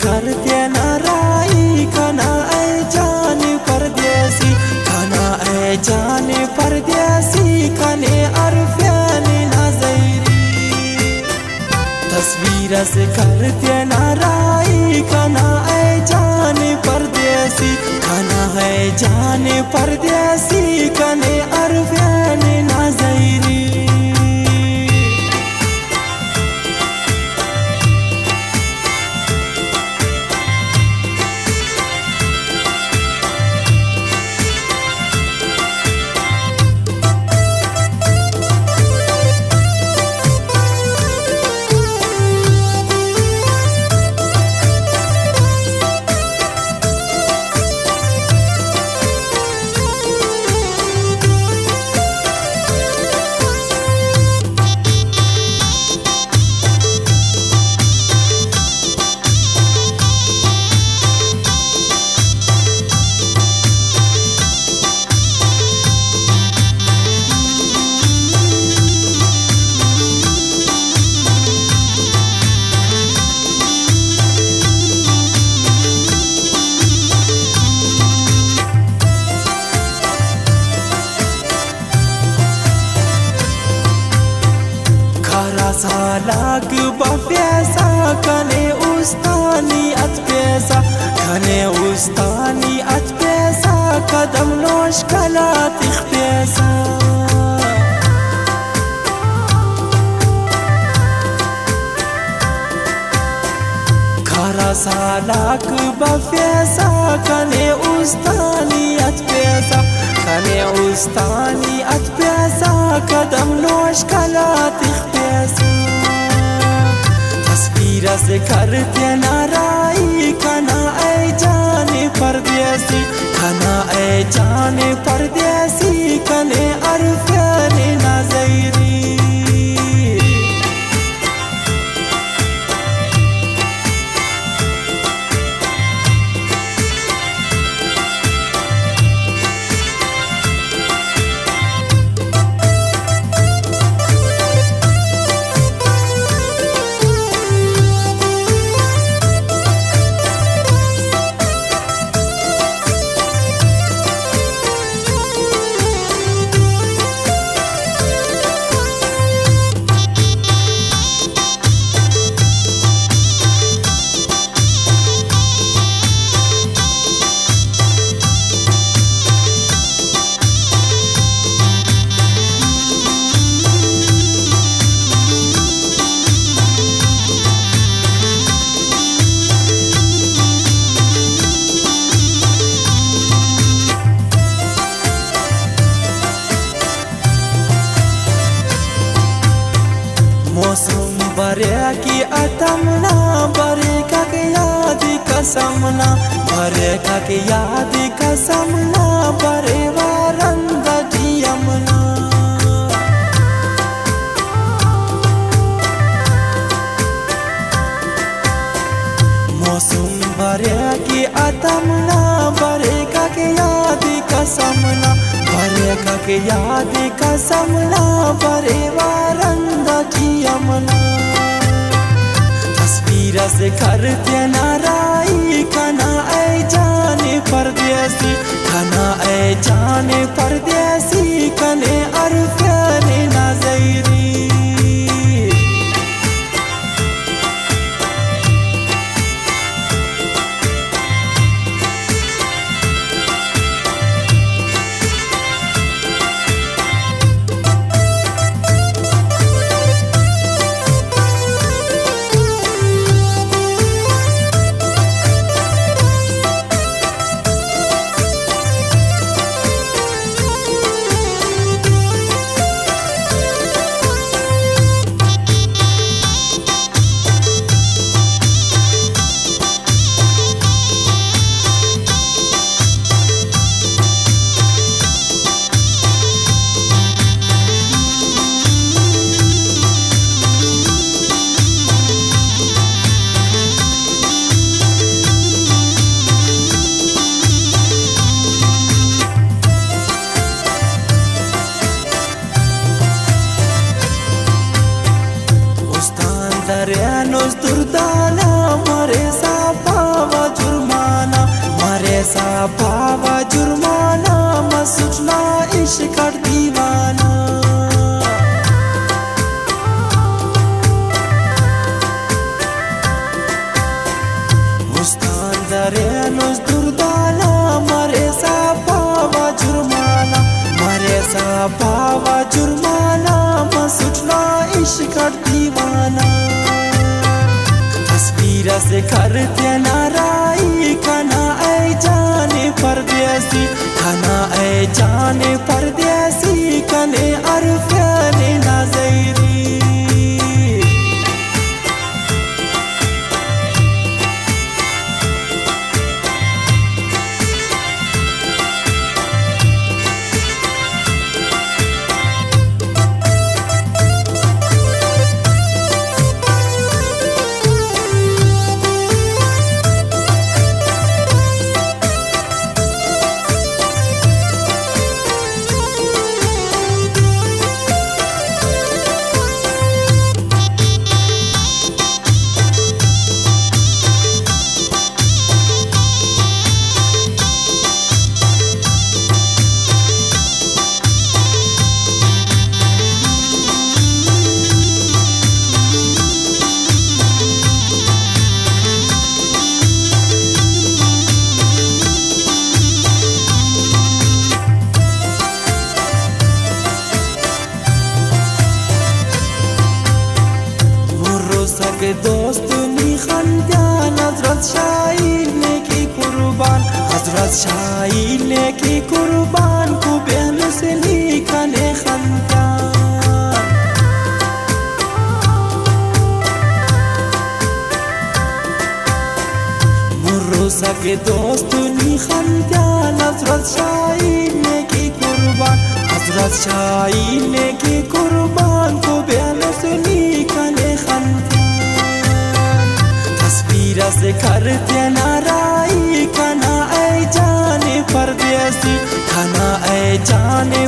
करते नाराई खाना ऐ जाने परदेसी खाना ऐ जाने परदेसी खाने अरफाने नाज़री तस्वीर से करते नाराई खाना ऐ जाने परदेसी खाना है जाने परदेसी खाने अरफाने नाज़री सालाक बफेसा कने उस्तानी अतपेसा कने उस्तानी अतपेसा कदम नोश कला तिखपेसा खरा सालाक बफेसा कने उस्तानी अतपेसा कने उस्तानी अतपेसा कदम नोश कला तिखपेसा तस्वीर से करते नाराई खाना ऐ जाने परदेसी खाना ऐ जाने परदेसी कने अरफाने नाज़री मौसम बरे की अतमना बरे का के याद कसमना बरे का के याद कसमना बरे वारंग दियमना मौसम बरे की अतमना बरे का के याद कसमना बरे का के याद कसमना बरे वारंग दियमना तस्वीर से करते नाराई खाना ऐ जाने परदेसी खाना ऐ जाने परदेसी कने अरफाने नाज़री Nos durdana mare sapa जुर्माना बस उठना इश्क दीवाना तस्वीर से करते नाराई खाना ऐ जाने परदेसी खाना ऐ जाने परदेसी कने अरफाने नाज़ैरी के दोस्त नी खंदान हजरत शाहीने की कुर्बान हजरत शाहीने की कुर्बान को बहन से लिखने खंदान मुर्रोसा के दोस्त नी खंदान हजरत शाहीने की कुर्बान हजरत शाहीने की कुर्बान को बहन से लिखने खंदान तस्वीर से करते नाराई खाना ऐ जाने परदेसी खाना ऐ जाने